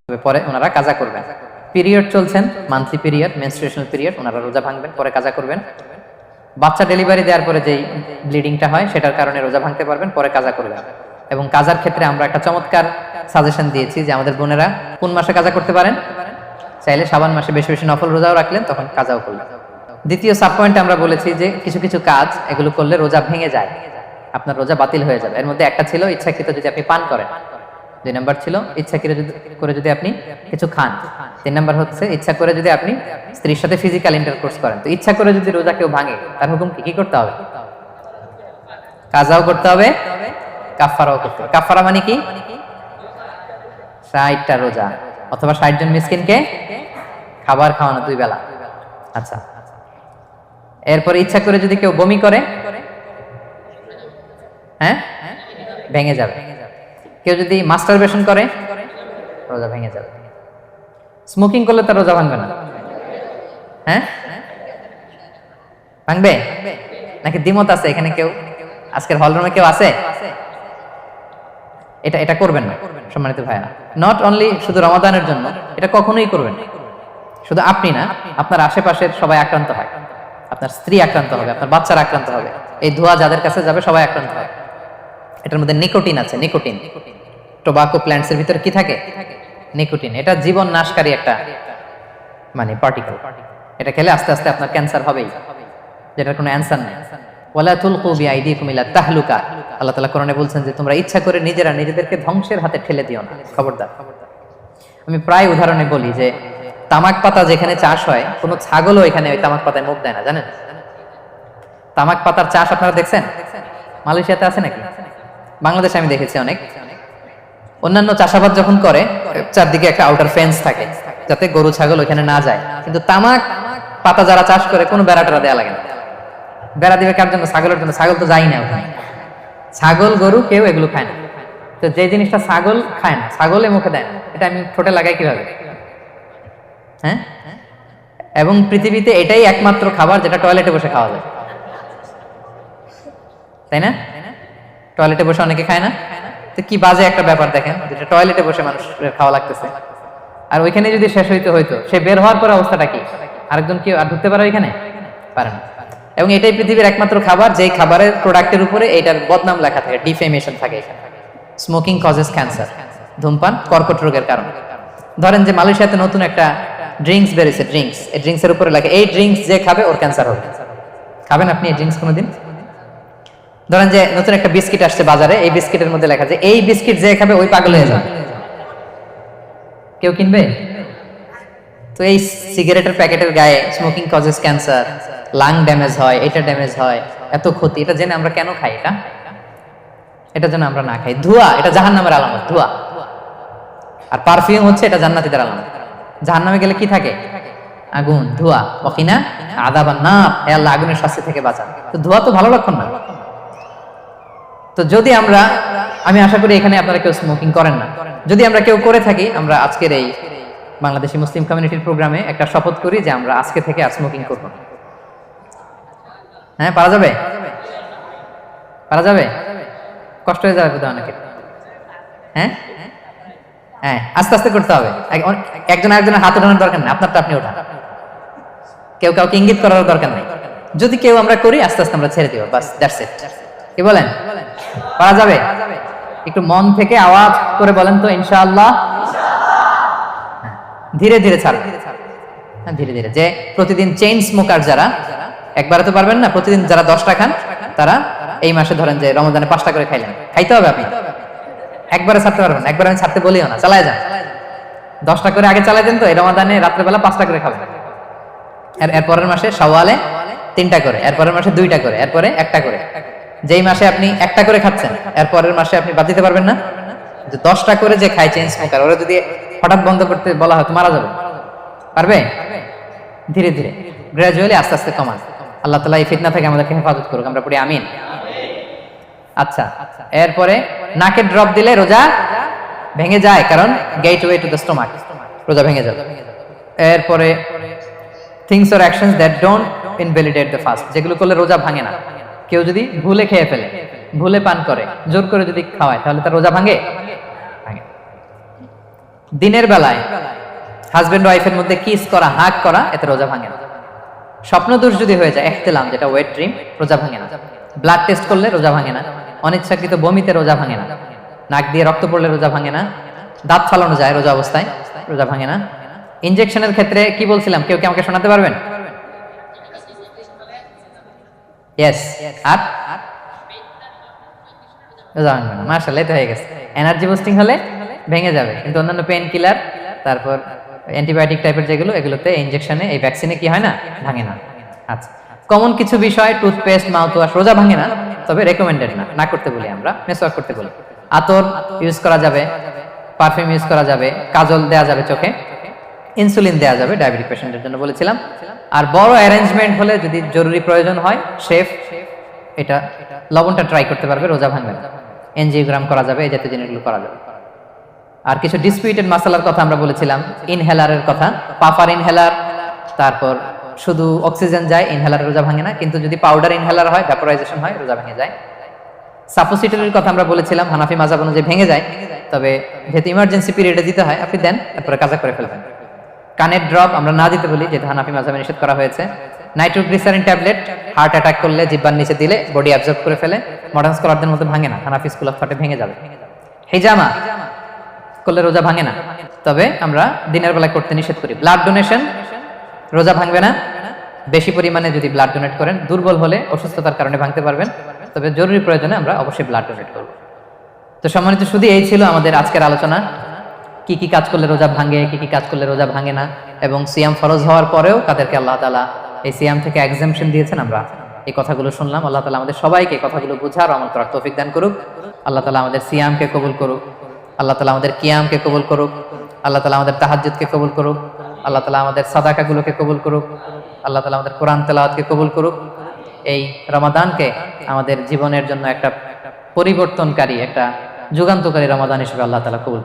পরে ওনারা কাজা করবেন। পিরিয়ড চলছেন, মান্থলি পিরিয়ড, মেনস্ট্রুয়েশনাল পিরিয়ড, ওনারা রোজা ভাঙবেন, পরে কাজা করবেন। বাচ্চা ডেলিভারি দেওয়ার পরে যেই ব্লিডিংটা হয় সেটার কারণে রোজা ভাঙতে পারবেন, পরে কাজা করবেন। এবং কাজার ক্ষেত্রে আমরা একটা চমৎকার সাজেশন দিয়েছি যে আমাদের বোনেরা কোন মাসে কাজা করতে পারেন, চাইলে শাবান মাসে বেশি বেশি নফল রোজাও রাখলেন, তখন কাজাও করলেন। দ্বিতীয় সাব পয়েন্টে আমরা বলেছি যে কিছু কিছু কাজ এগুলো করলে রোজা ভেঙে যায়, আপনার রোজা বাতিল হয়ে যাবে। এর মধ্যে একটা ছিল ইচ্ছাকৃত যদি আপনি পান করেন, 2 নাম্বার ছিল ইচ্ছা করে যদি আপনি কিছু খান, 3 নাম্বার হচ্ছে ইচ্ছা করে যদি আপনি স্ত্রীর সাথে ফিজিক্যাল ইন্টারকোর্স করেন। তো ইচ্ছা করে যদি রোজা কেউ ভাঙে তার হুকুম কি করতে হবে? কাজাও করতে হবে, কাফারাও করতে হবে। কাফারা মানে কি? 60টা রোজা অথবা 60 জন মিসকিনকে খাবার খাওয়ানো 2 বেলা। আচ্ছা, এরপরে ইচ্ছা করে যদি কেউ বমি করে, হ্যাঁ, ভেঙে যাবে। কেউ যদি মাস্টারবেশন করে রোজা ভেঙে যাবে। স্মোকিং করলে তার রোজা ভাঙবে না, হ্যাঁ ভাঙবে নাকি দ্বিমত আছে এখানে? কেউ আজকের হল রুমে কেউ আছে? এটা করবেন না সম্মানিত ভাইরা। নট অনলি শুধু রমাদানের জন্য, এটা কখনোই করবেন না। শুধু আপনি না, আপনার আশেপাশের সবাই আক্রান্ত হয়, আপনার স্ত্রী আক্রান্ত হবে, আপনার বাচ্চারা আক্রান্ত হবে, এই ধোঁয়া যাদের কাছে যাবে সবাই আক্রান্ত হয়। এটার মধ্যে নিকোটিন আছে, নিকোটিন। টোবাকো প্ল্যান্টস এর ভিতরে কি থাকে? নিকোটিন। এটা জীবন নাশকারী একটা মানে পার্টিকেল। এটা খেলে আস্তে আস্তে আপনার ক্যান্সার হবেই, যেটার কোনো অ্যানসার নেই। ওয়ালা তুলকু বিআইদিকুম ইলা তাহলুকা, আল্লাহ তাআলা কোরআনে বলছেন যে তোমরা ইচ্ছা করে নিজেরা নিজেদেরকে ধ্বংসের হাতে ঠেলে দিও না, খবরদার। আমি প্রায় উদাহরণে বলি যে তামাক পাতা যেখানে চাষ হয়, কোনো ছাগলও এখানে ওই তামাক পাতায় মুখ দেয় না, জানেন? তামাক পাতার চাষ আপনারা দেখছেন? মালয়েশিয়াতে আছে নাকি? বাংলাদেশে আমি দেখেছি অনেক। অন্যান্য চাষাবাদ যখন করে চারদিকে একটা আউটার ফেন্স থাকে যাতে গরু ছাগল ওখানে না যায়, কিন্তু তামাক পাতা যারা চাষ করে কোনো বেড়াটা দেয়া লাগে না। বেড়া দিবে কার জন্য? ছাগলের জন্য। ছাগল তো যাই না ওখানে, ছাগল গরু কেউ এগুলো খায় না। তো যে জিনিসটা ছাগল খায় না, ছাগলে মুখে দেয় না, এটা আমি ঠোঁটে লাগাই কিভাবে? হ্যাঁ, এবং পৃথিবীতে এটাই একমাত্র খাবার যেটা টয়লেটে বসে খাওয়া যায়, তাই না? টয়লেটে বসে অনেকে খায় না? তো কি বাজে একটা ব্যাপার দেখেন, যেটা টয়লেটে বসে মানুষের খাওয়া লাগতেছে, আর ওইখানে যদি শেষ হইতো সে বের হওয়ার পর অবস্থাটা কি? আরেকজন কি আর ঢুকতে পারে ওইখানে? পারে না। এবং এটাই পৃথিবীর একমাত্র খাবার যেই খাবারের প্রোডাক্টের উপরে এটার বদনাম লেখা থাকে, ডিফেমেশন থাকে। স্মোকিং কজেস ক্যান্সার, ধূমপান কর্কট রোগের কারণ। ধরেন যে মালয়েশিয়াতে নতুন একটা ড্রিঙ্কস বেরিয়েছে, ড্রিঙ্কস, এই ড্রিঙ্কসের উপরে লেখা এই ড্রিঙ্কস যে খাবে ওর ক্যান্সার হবে। খাবেন আপনি এই ড্রিঙ্কস কোনোদিন? ধরেন যে নতুন একটা বিস্কিট আসছে বাজারে, এই বিস্কিটের মধ্যে লেখা যে এই বিস্কিট যে খাবে ওই পাগল হয়ে যাবে। কেউ কিনবে? তো এই সিগারেটের প্যাকেটের গায়ে smoking causes cancer, lung damage হয়, এটা ড্যামেজ হয়, এত ক্ষতি, এটা জেনে আমরা কেন খাই? এটা যেন আমরা না খাই। ধোঁয়া, এটা জাহান্নামের আলামত, ধোঁয়া। আর পারফিউম হচ্ছে এটা জান্নাতীদের আলামত। জাহান্নামে গেলে কি থাকে? আগুন, ধোঁয়া। ওয়াকিনা আযাবান নার, হে আল্লাহ আগুনের শাস্তি থেকে বাঁচান। তো ধোঁয়া তো ভালো লক্ষণ না। তো যদি আমি আশা করি এখানে আপনারা কেউ স্মোকিং করেন না। যদি আমরা কেউ করে থাকি, আমরা আজকের এই বাংলাদেশি মুসলিম কমিউনিটির প্রোগ্রামে একটা শপথ করি যে আমরা আজকে থেকে আর স্মোকিং করব না। হ্যাঁ, পারা যাবে? পারা যাবে? কষ্ট হয়ে যাবে বোধহয় অনেকের। হ্যাঁ হ্যাঁ, আস্তে আস্তে করতে হবে। একজন আরেকজনের হাত ওঠানোর দরকার নেই, আপনারটা আপনি ওঠান। কেউ কাউকে ইঙ্গিত করার দরকার নেই। যদি কেউ আমরা করি, আস্তে আস্তে আমরা ছেড়ে দিব, বাস, দ্যাটস ইট। কি বলেন? পারা যাবে? একটু মন থেকে আওয়াজ করে বলেন তো, ইনশাআল্লাহ। ধীরে ধীরে ছাড়বেন, ধীরে ধীরে। যে প্রতিদিন চেইন স্মোকার যারা, একবারে তো পারবেন না, প্রতিদিন যারা 10টা খান তারা এই মাসে ধরেন যে রমজানে 5টা করে খাইলেন, খাইতে হবে আপনি। একবারে ছাড়তে পারবেন না, একবারে আমি ছাড়তে বলিও না, চালায় যান। 10টা করে আগে চালাই দেন, তো এই রমাদানে রাত্রেবেলা 5টা করে খাবেন। এরপরের মাসে শাওয়ালে 3টা করে, এরপরের মাসে 2টা করে, এরপরে 1টা করে। যেই মাসে আপনি 1টা করে খাচ্ছেন, এরপরের মাসে আপনি বাদ দিতে পারবেন না। যে 10টা করে যে খায় চেইন স্মোকার, ওরা যদি হঠাৎ বন্ধ করতে বলা হয় তো মারা যাবে। পারবে? ধীরে ধীরে, গ্রাজুয়ালি, আস্তে আস্তে কমান। আল্লাহ তাআলা এই ফিতনা থেকে আমাদেরকে হেফাজত করুক, আমরা পড়ি আমিন। আচ্ছা, এরপরে নাকে ড্রপ দিলে রোজা ভেঙে যায়, কারণ গেটওয়ে টু দ্য স্টোমাক, রোজা ভেঙে যাবে। এরপরে things or actions that don't invalidate the fast, যেগুলো করলে রোজা ভাঙে না। কেউ যদি ভুলে খেয়ে ফেলে, ভুলে পান করে, জোর করে যদি খাওয়ায়, তাহলে তার রোজা ভাঙে? ভাঙে। দিনের বেলায় হাজবেন্ড ওয়াইফের মধ্যে কিস করা, হাগ করা, এতে রোজা ভাঙে না। স্বপ্নদোষ যদি হয়ে যায়, ইহতিলাম যেটা ওয়েট ড্রিম, রোজা ভাঙে না। ব্লাড টেস্ট করলে রোজা ভাঙে না। অনিচ্ছাকৃত বমিতে রোজা ভাঙে না। নাক দিয়ে রক্ত পড়লে রোজা ভাঙে না। দাঁত ফালানো যায় রোজা অবস্থায়, রোজা ভাঙে না। ইনজেকশনের ক্ষেত্রে কি বলছিলাম, কেউ কি আমাকে শোনাতে পারবেন? ইয়েস। আর রোজা ভাঙবে না। মাশাআল্লাহ, এটা হয়ে গেছে। এনার্জি বুস্টিং হলে ভেঙে যাবে, কিন্তু অন্যান্য পেইন কিলার, তারপর অ্যান্টিবায়োটিক টাইপের যেগুলো, এগুলোতে ইনজেকশনে, এই ভ্যাকসিনে কি হয় না, ভাঙে না। আচ্ছা, কমন কিছু বিষয়, টুথপেস্ট, মাউথ ওয়াশ, রোজা ভাঙে না, তবে রেকমেন্ডেড না, না করতে বলি আমরা, মেসওয়াক করতে বলি। আতর ইউজ করা যাবে, পারফিউম ইউজ করা যাবে, কাজল দেয়া যাবে চোখে, ইনসুলিন দেয়া যাবে ডায়াবেটিক পেশেন্টের জন্য বলেছিলাম। আর বড় অ্যারেঞ্জমেন্ট হলে যদি জরুরি প্রয়োজন হয়, শেফ এটা লবণটা ট্রাই করতে পারবে, রোজা ভাঙবে না। এনজিওগ্রাম করা যাবে, এই জাতীয় জিনিসগুলো করা যাবে। আর কিছু ডিসপিউটেড মাসালার কথা আমরা বলেছিলাম, ইনহেলারের কথা, পাফার ইনহেলার, তারপর শুধু অক্সিজেন যায়, ইনহেলার রোজা ভাঙে না, কিন্তু যদি পাউডার ইনহেলার হয়, ভ্যাপোরাইজেশন হয়, রোজা ভেঙে যায়। সাপোসিটরির কথা আমরা বলেছিলাম, হানাফি মাযহাব অনুযায়ী ভেঙে যায়, তবে যেহেতু ইমার্জেন্সি পিরিয়ডে দিতে হয়, আপনি দেন, তারপরে কাজা করে ফেলবেন। কানের ড্রপ আমরা না দিতে বলি, যেহেতু হানাফি মাযহাবে নিষেধ করা হয়েছে। নাইট্রোগ্লিসারিন ট্যাবলেট হার্ট অ্যাটাক করলে জিহ্বার নিচে দিলে বডি অ্যাবজর্ব করে ফেলে, মডার্ন স্কলারদের মতো ভাঙে না, হানাফি স্কুল অফ থটে ভেঙে যাবে। হিজামা করলে রোজা ভাঙে না, তবে আমরা দিনের বেলায় করতে নিষেধ করি। ব্লাড ডোনেশন রোজা ভাঙবে না, বেশি পরিমাণে যদি ব্লাড ডোনেট করেন, দুর্বল হলে অসুস্থতার কারণে ভাঙতে পারবেন, তবে জরুরি প্রয়োজনে আমরা অবশ্যই ব্লাড ডোনেট করব। তো সম্মানিত, শুধু এই ছিল আমাদের আজকের আলোচনা, কি কি কাজ করলে রোজা ভাঙে, কি কি কাজ করলে রোজা ভাঙে না, এবং সিয়াম ফরজ হওয়ার পরেও কাদেরকে আল্লাহ তাআলা এই সিয়াম থেকে এক্সাম্পশন দিয়েছেন, আমরা এই কথাগুলো শুনলাম। আল্লাহ তাআলা আমাদের সবাইকে কথাগুলো বুঝার, আমল করার তৌফিক দান করুক। আল্লাহ তাআলা আমাদের সিয়ামকে কবুল করুক, আল্লাহ তাআলা আমাদের কিয়ামকে কবুল করুক, আল্লাহ তাআলা আমাদের তাহাজ্জুদকে কবুল করুক, আল্লাহ তাআলা আমাদের সাদাকাগুলোকে কবুল করুক, আল্লাহ তাআলা আমাদের কোরআন তেলাওয়াতকে কবুল করুক। এই রমাদানকে আমাদের জীবনের জন্য একটা পরিবর্তনকারী, একটা যুগান্তকারী রমাদান হিসেবে আল্লাহ তাআলা কবুল